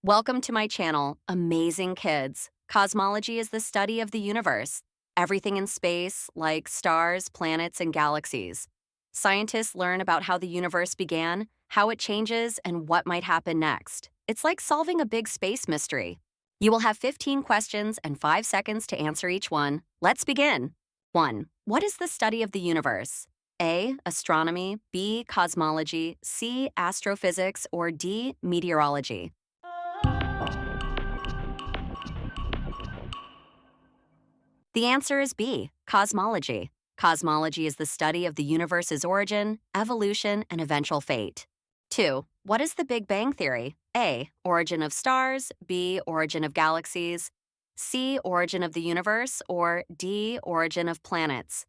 Welcome to my channel, Amazing Kids. Cosmology is the study of the universe, everything in space, like stars, planets, and galaxies. Scientists learn about how the universe began, how it changes, and what might happen next. It's like solving a big space mystery. You will have 15 questions and 5 seconds to answer each one. Let's begin. 1. What is the study of the universe? A. Astronomy, B. Cosmology, C. Astrophysics, or D. Meteorology? The answer is B. Cosmology. Cosmology is the study of the universe's origin, evolution, and eventual fate. 2. What is the Big Bang Theory? A. Origin of stars, B. Origin of galaxies, C. Origin of the universe, or D. Origin of planets?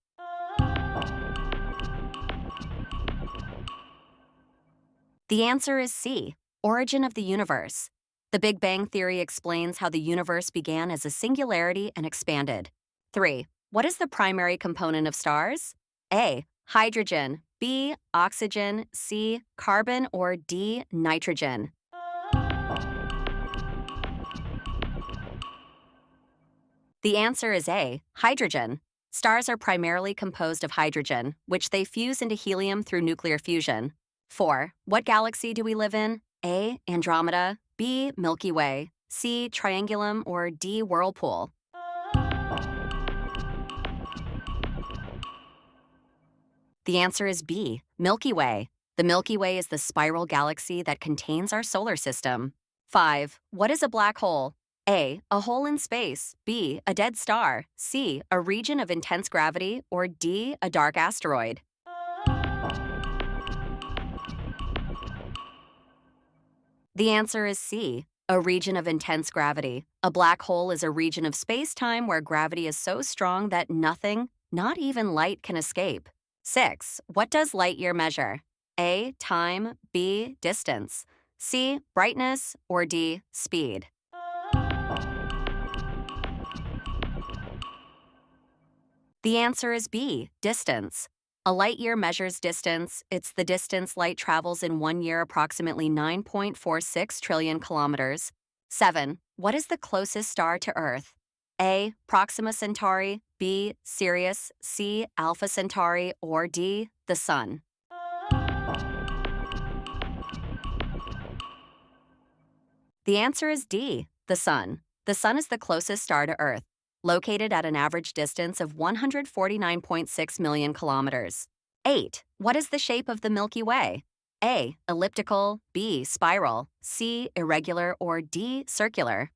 The answer is C. Origin of the universe. The Big Bang Theory explains how the universe began as a singularity and expanded. 3. What is the primary component of stars? A. Hydrogen, B. Oxygen, C. Carbon, or D. Nitrogen? The answer is A. Hydrogen. Stars are primarily composed of hydrogen, which they fuse into helium through nuclear fusion. 4. What galaxy do we live in? A. Andromeda, B. Milky Way, C. Triangulum, or D. Whirlpool? The answer is B. Milky Way. The Milky Way is the spiral galaxy that contains our solar system. 5. What is a black hole? A. A hole in space, B. A dead star, C. A region of intense gravity, or D. A dark asteroid? The answer is C. A region of intense gravity. A black hole is a region of space-time where gravity is so strong that nothing, not even light, can escape. 6. What does light year measure? A. Time, B. Distance, C. Brightness, or D. Speed? The answer is B. Distance. A light year measures distance. It's the distance light travels in 1 year, approximately 9.46 trillion kilometers. 7. What is the closest star to Earth? A. Proxima Centauri, B. Sirius, C. Alpha Centauri, or D. The Sun? The answer is D. The Sun. The Sun is the closest star to Earth, located at an average distance of 149.6 million kilometers. 8. What is the shape of the Milky Way? A. Elliptical, B. Spiral, C. Irregular, or D. Circular?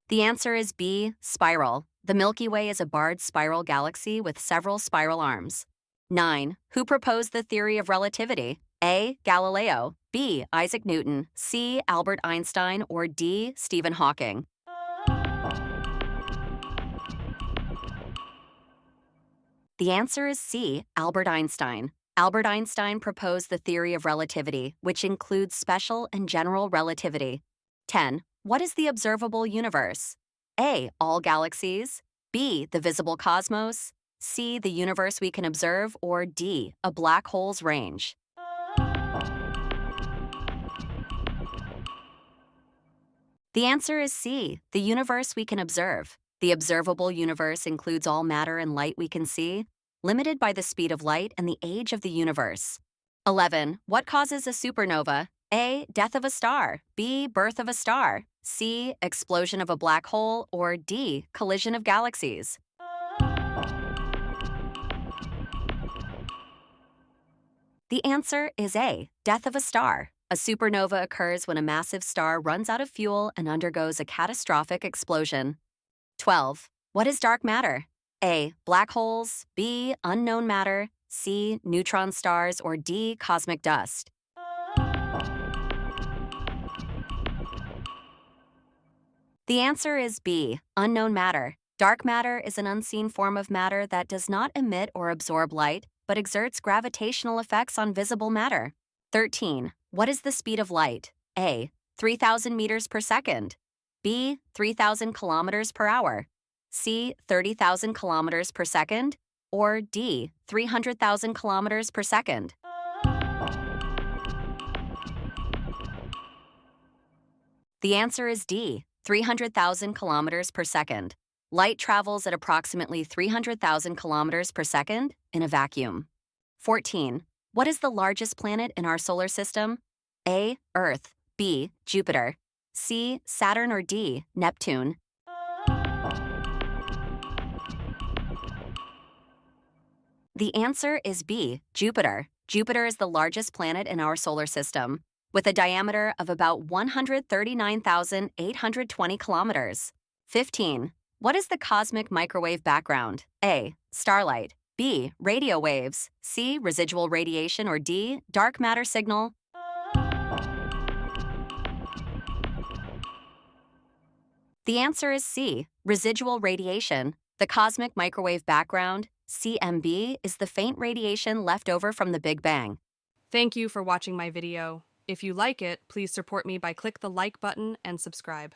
The answer is B. Spiral. The Milky Way is a barred spiral galaxy with several spiral arms. 9. Who proposed the theory of relativity? A. Galileo, B. Isaac Newton, C. Albert Einstein, or D. Stephen Hawking? The answer is C. Albert Einstein. Albert Einstein proposed the theory of relativity, which includes special and general relativity. 10. What is the observable universe? A. All galaxies, B. The visible cosmos, C. The universe we can observe, or D. A black hole's range? The answer is C. The universe we can observe. The observable universe includes all matter and light we can see, limited by the speed of light and the age of the universe. 11. What causes a supernova? A. Death of a star, B. Birth of a star, C. Explosion of a black hole, or D. Collision of galaxies? The answer is A. Death of a star. A supernova occurs when a massive star runs out of fuel and undergoes a catastrophic explosion. 12. What is dark matter? A. Black holes, B. Unknown matter, C. Neutron stars, or D. Cosmic dust? The answer is B. Unknown matter. Dark matter is an unseen form of matter that does not emit or absorb light, but exerts gravitational effects on visible matter. 13. What is the speed of light? A. 3,000 meters per second, B. 3,000 kilometers per hour, C. 30,000 kilometers per second, or D. 300,000 kilometers per second? The answer is D, 300,000 kilometers per second. Light travels at approximately 300,000 kilometers per second in a vacuum. 14. What is the largest planet in our solar system? A, Earth, B, Jupiter, C, Saturn, or D, Neptune? The answer is B, Jupiter. Jupiter is the largest planet in our solar system, with a diameter of about 139,820 kilometers. 15. What is the cosmic microwave background? A, starlight, B, radio waves, C, residual radiation, or D, dark matter signal? The answer is C, residual radiation. The cosmic microwave background, CMB, is the faint radiation left over from the Big Bang. Thank you for watching my video. If you like it, please support me by click the like button and subscribe.